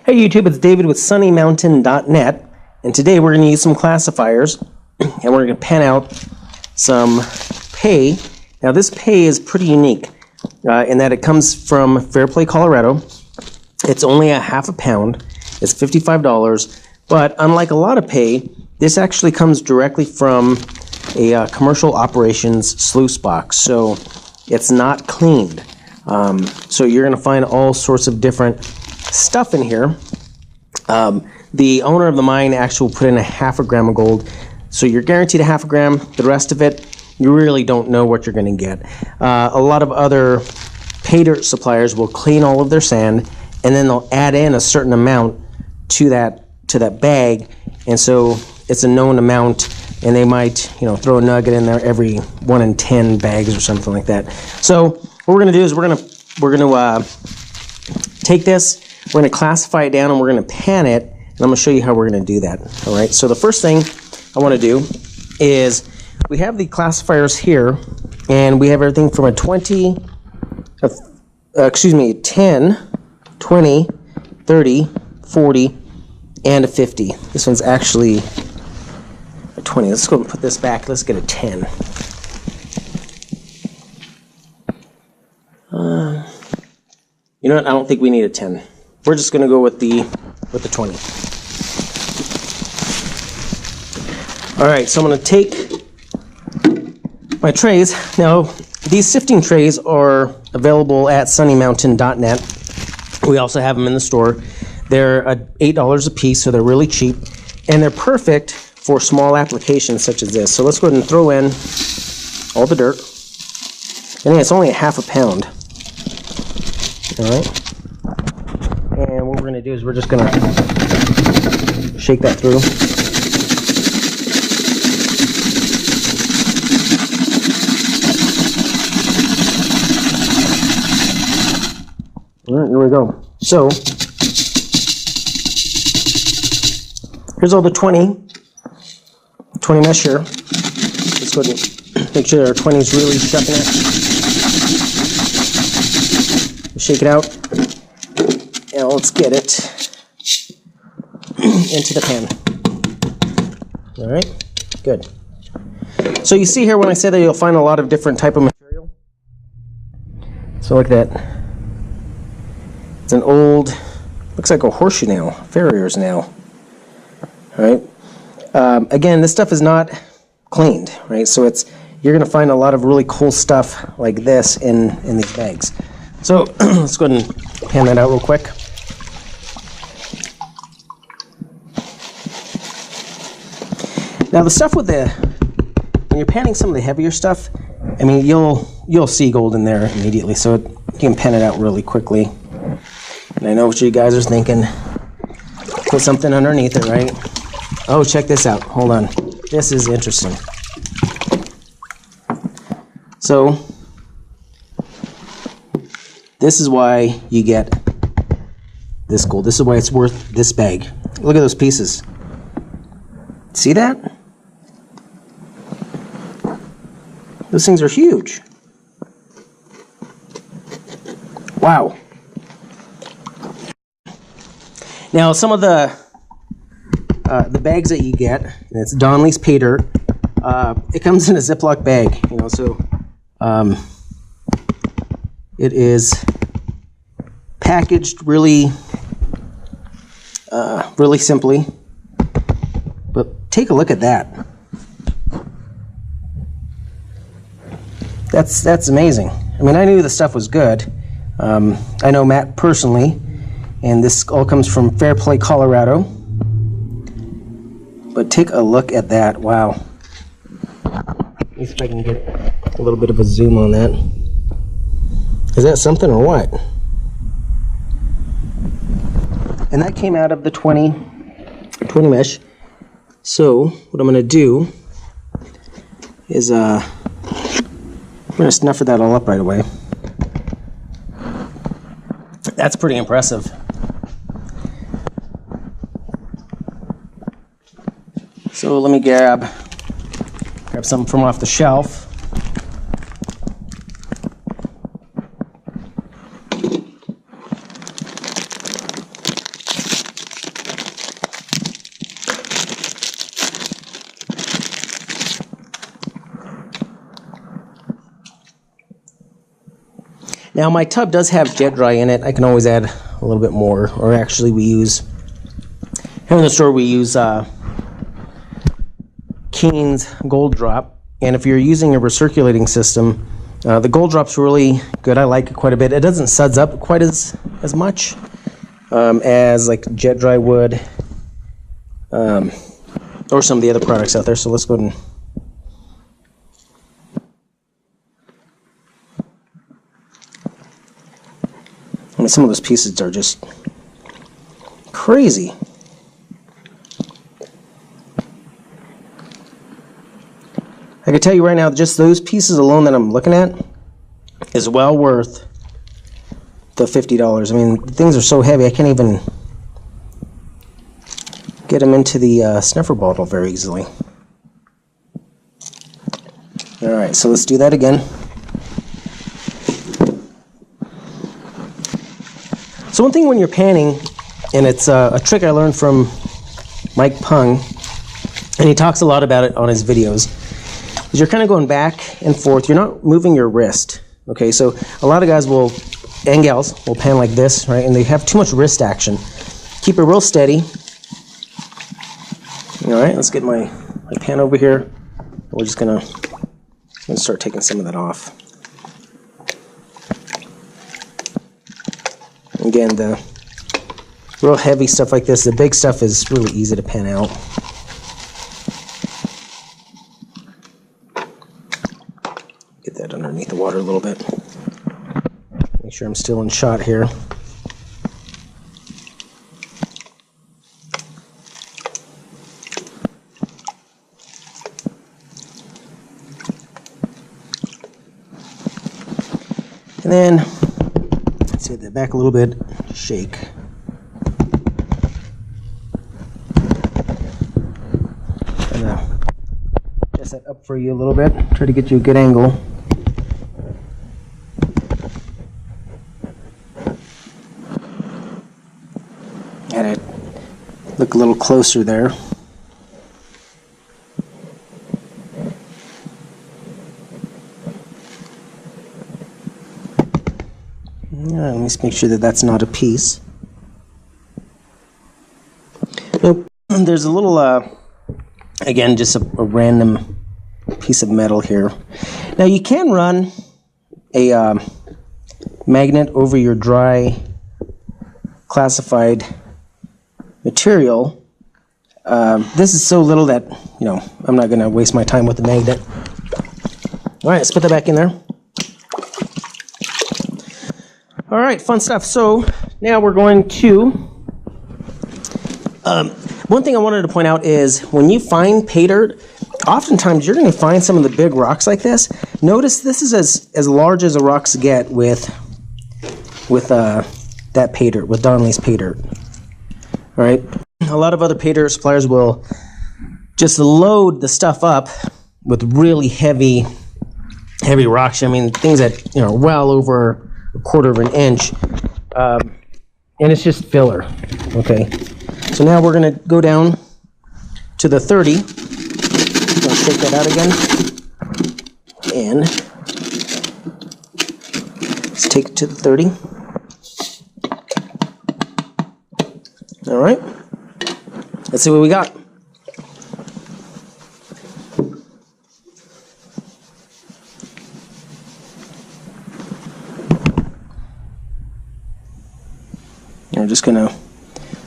Hey YouTube, it's David with sunnymountain.net, and today we're going to use some classifiers and we're going to pan out some pay. Now this pay is pretty unique in that it comes from Fairplay, Colorado. It's only a half a pound. It's $55, but unlike a lot of pay, this actually comes directly from a commercial operations sluice box, so it's not cleaned. So you're going to find all sorts of different stuff in here. The owner of the mine actually will put in a half a gram of gold, so you're guaranteed a half a gram. The rest of it, you really don't know what you're going to get. A lot of other pay dirt suppliers will clean all of their sand, and then they'll add in a certain amount to that bag, and so it's a known amount, and they might, throw a nugget in there every 1 in 10 bags or something like that. So what we're going to do is we're going to take this, we're going to classify it down, and we're going to pan it, and I'm going to show you how we're going to do that. All right, so the first thing I want to do is we have the classifiers here, and we have everything from a 10, 20, 30, 40, and a 50. This one's actually a 20. Let's go and put this back. Let's get a 10. You know what? I don't think we need a 10. We're just going to go with the 20. All right, so I'm going to take my trays. Now, these sifting trays are available at sunnymountain.net. We also have them in the store. They're $8 a piece, so they're really cheap, and they're perfect for small applications such as this. So let's go ahead and throw in all the dirt. I think it's only a half a pound. All right. And what we're going to do is we're just going to shake that through. All right, here we go. So here's all the 20 mesh here. Let's go ahead and make sure our 20 is really stuck in it. Shake it out. Now let's get it into the pan. All right, good. So you see here when I say that you'll find a lot of different type of material. So like that. It's an old, looks like a horseshoe nail, farrier's nail. All right. Again, this stuff is not cleaned, right? So you're going to find a lot of really cool stuff like this in these bags. So let's go ahead and pan that out real quick. Now the stuff when you're panning some of the heavier stuff, I mean, you'll see gold in there immediately, so you can pan it out really quickly. And I know what you guys are thinking. Put something underneath it, right? Oh, check this out. Hold on. This is interesting. So this is why you get this gold. This is why it's worth this bag. Look at those pieces. See that? Those things are huge. Wow. Now, some of the bags that you get, and it's Donley's pay dirt. It comes in a Ziploc bag, so it is packaged really simply. But take a look at that. That's amazing. I mean, I knew the stuff was good. I know Matt personally, and this all comes from Fairplay, Colorado. But take a look at that. Wow. Let me see if I can get a little bit of a zoom on that. Is that something or what? And that came out of the 20 mesh. So what I'm going to do is I'm going to snuffer that all up right away. That's pretty impressive. So let me grab some from off the shelf. Now my tub does have jet dry in it. I can always add a little bit more, or actually we use, here in the store we use Keen's Gold Drop, and if you're using a recirculating system, the Gold Drop's really good. I like it quite a bit. It doesn't suds up quite as much as like jet dry would, or some of the other products out there. So let's go ahead and I mean, some of those pieces are just crazy. I can tell you right now, just those pieces alone that I'm looking at is well worth the $50. I mean, things are so heavy, I can't even get them into the sniffer bottle very easily. Alright, so let's do that again. So one thing when you're panning, and it's a trick I learned from Mike Pung, and he talks a lot about it on his videos, is you're kind of going back and forth. You're not moving your wrist. Okay, so a lot of guys will, and gals, will pan like this, right, and they have too much wrist action. Keep it real steady. Alright, let's get my pan over here. We're just going to start taking some of that off. Again, the real heavy stuff like this, the big stuff is really easy to pan out. Get that underneath the water a little bit. Make sure I'm still in shot here. And then set that back a little bit, shake. And adjust that up for you a little bit, try to get you a good angle. Had it look a little closer there. Let me just make sure that that's not a piece. Nope. There's a little, again, just a random piece of metal here. Now you can run a magnet over your dry classified material. This is so little that, you know, I'm not going to waste my time with the magnet. All right, let's put that back in there. All right, fun stuff. So now we're going to, one thing I wanted to point out is when you find pay dirt, oftentimes you're going to find some of the big rocks like this. Notice this is as large as the rocks get with that pay dirt, with Donnelly's pay dirt. All right, a lot of other pay dirt suppliers will just load the stuff up with really heavy rocks. I mean, things that, you know, well over a quarter of an inch, and it's just filler. Okay, so now we're going to go down to the 30. Going to shake that out again, and let's take it to the 30. All right, let's see what we got. I'm just going to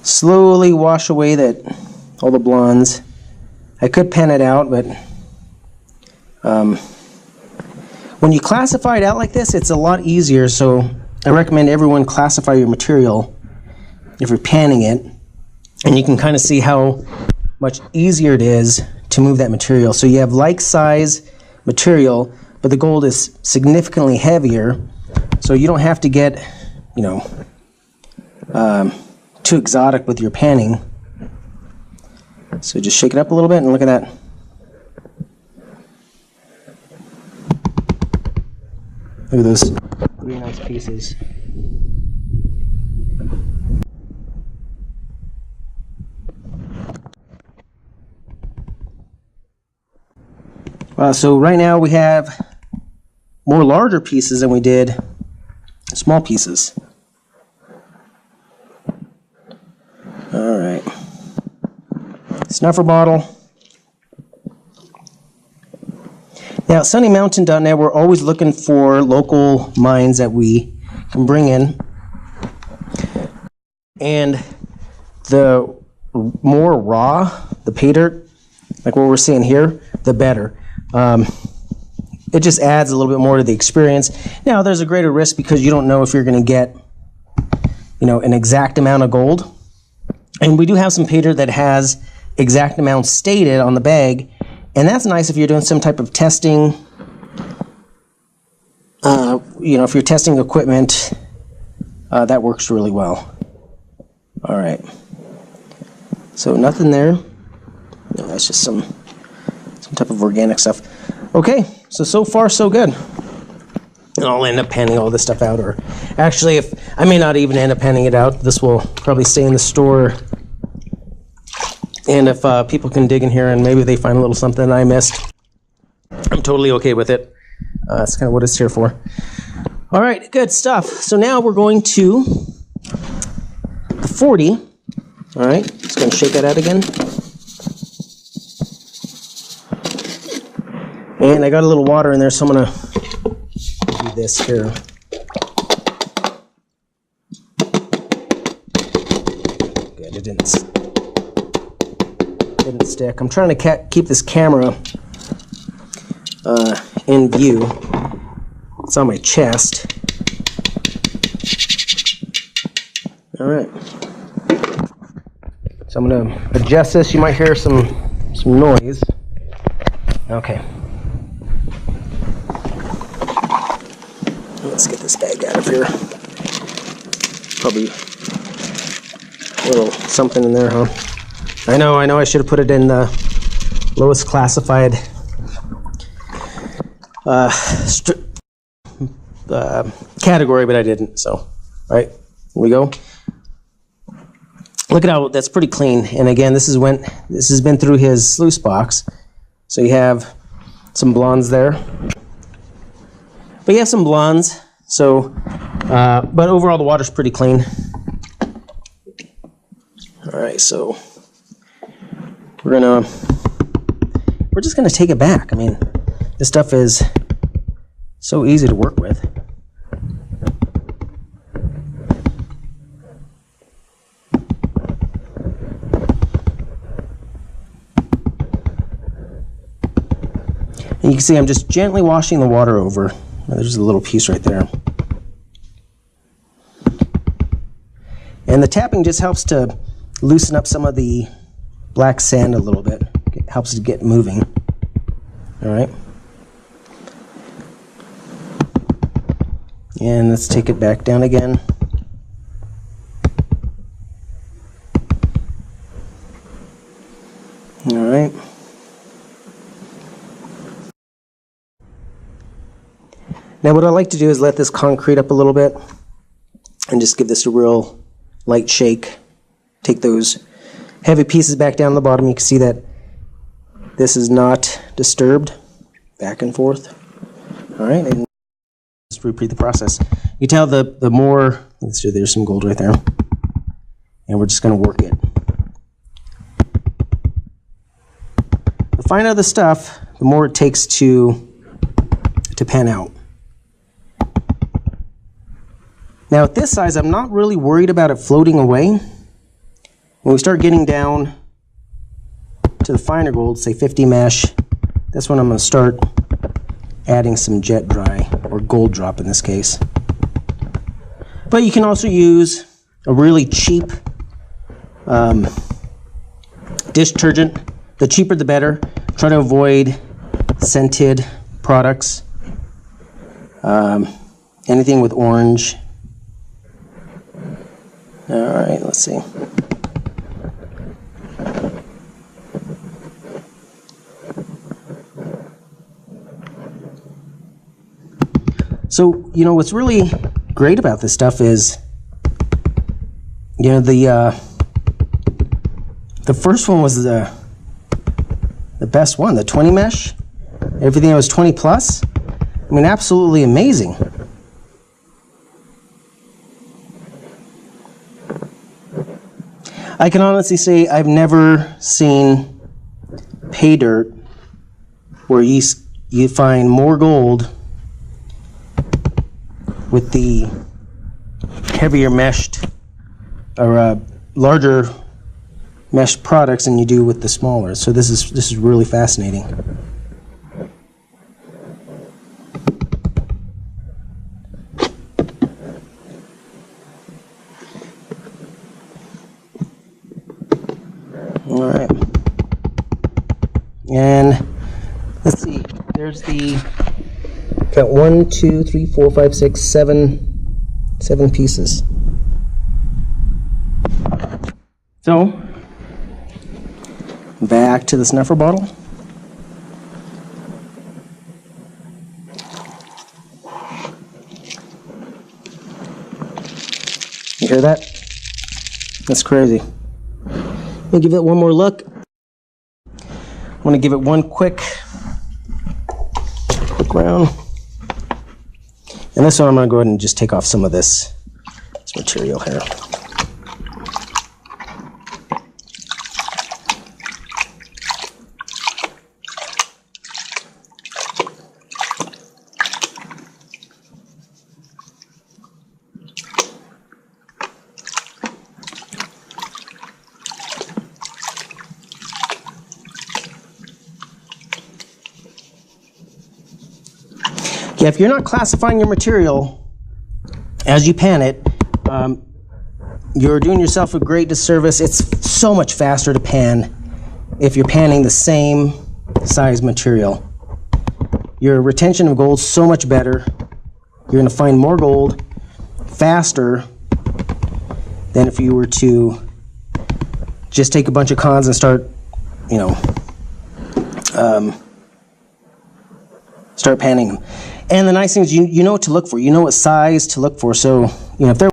slowly wash away all the blondes. I could pan it out, but when you classify it out like this, it's a lot easier. So I recommend everyone classify your material if you're panning it, and you can kind of see how much easier it is to move that material. So you have like size material, but the gold is significantly heavier, so you don't have to get, you know, too exotic with your panning. So just shake it up a little bit and look at that. Look at those 3 nice pieces. So right now we have more larger pieces than we did small pieces. All right. Snuffer bottle. Now, at sunnymountain.net, we're always looking for local mines that we can bring in. And the more raw the pay dirt, like what we're seeing here, the better. It just adds a little bit more to the experience. Now, there's a greater risk because you don't know if you're going to get, an exact amount of gold. And we do have some pay dirt that has exact amounts stated on the bag, and that's nice if you're doing some type of testing. If you're testing equipment, that works really well. All right. So nothing there. No, that's just some type of organic stuff. Okay, so far so good. And I'll end up panning all this stuff out, or actually, if I may not even end up panning it out. This will probably stay in the store. And if people can dig in here and maybe they find a little something I missed, I'm totally okay with it. That's kind of what it's here for. All right, good stuff. So now we're going to the 40. All right, just going to shake that out again. And I got a little water in there, so I'm going to do this here. Good, it didn't stick. I'm trying to keep this camera in view. It's on my chest. All right. So I'm going to adjust this. You might hear some noise. Okay. Let's get this bag out of here. Probably a little something in there, huh? I know I should have put it in the lowest classified category, but I didn't. So, all right, here we go. Look at how that's pretty clean. And again, this has been through his sluice box. So you have some blondes there. But you have some blondes. So, but overall the water's pretty clean. All right, so we're just gonna take it back. I mean, this stuff is so easy to work with. And you can see I'm just gently washing the water over. There's a little piece right there. And the tapping just helps to loosen up some of the black sand a little bit. It helps to get moving. All right. And let's take it back down again. All right. Now what I like to do is let this concrete up a little bit and just give this a real light shake. Take those heavy pieces back down the bottom. You can see that this is not disturbed. Back and forth. All right, and just repeat the process. You tell the more, let's see, there's some gold right there. And we're just going to work it. The finer the stuff, the more it takes to pan out. Now at this size, I'm not really worried about it floating away. When we start getting down to the finer gold, say 50 mesh, that's when I'm going to start adding some jet dry, or gold drop in this case. But you can also use a really cheap dish detergent. The cheaper the better. Try to avoid scented products. Anything with orange. All right, let's see. So, what's really great about this stuff is, the first one was the best one, the 20 mesh. Everything that was 20 plus. I mean, absolutely amazing. I can honestly say I've never seen pay dirt where you find more gold with the heavier meshed or larger meshed products than you do with the smaller. So this is really fascinating. All right, and let's see. There's the got 1, 2, 3, 4, 5, 6, 7 pieces. So back to the snuffer bottle. You hear that? That's crazy. Let me give it one more look. I'm going to give it one quick round. And this one I'm going to go ahead and just take off some of this material here. Yeah, if you're not classifying your material as you pan it, you're doing yourself a great disservice. It's so much faster to pan if you're panning the same size material. Your retention of gold is so much better. You're going to find more gold faster than if you were to just take a bunch of cons and start, start panning them. And the nice thing is you know what to look for. You know what size to look for. So, if they're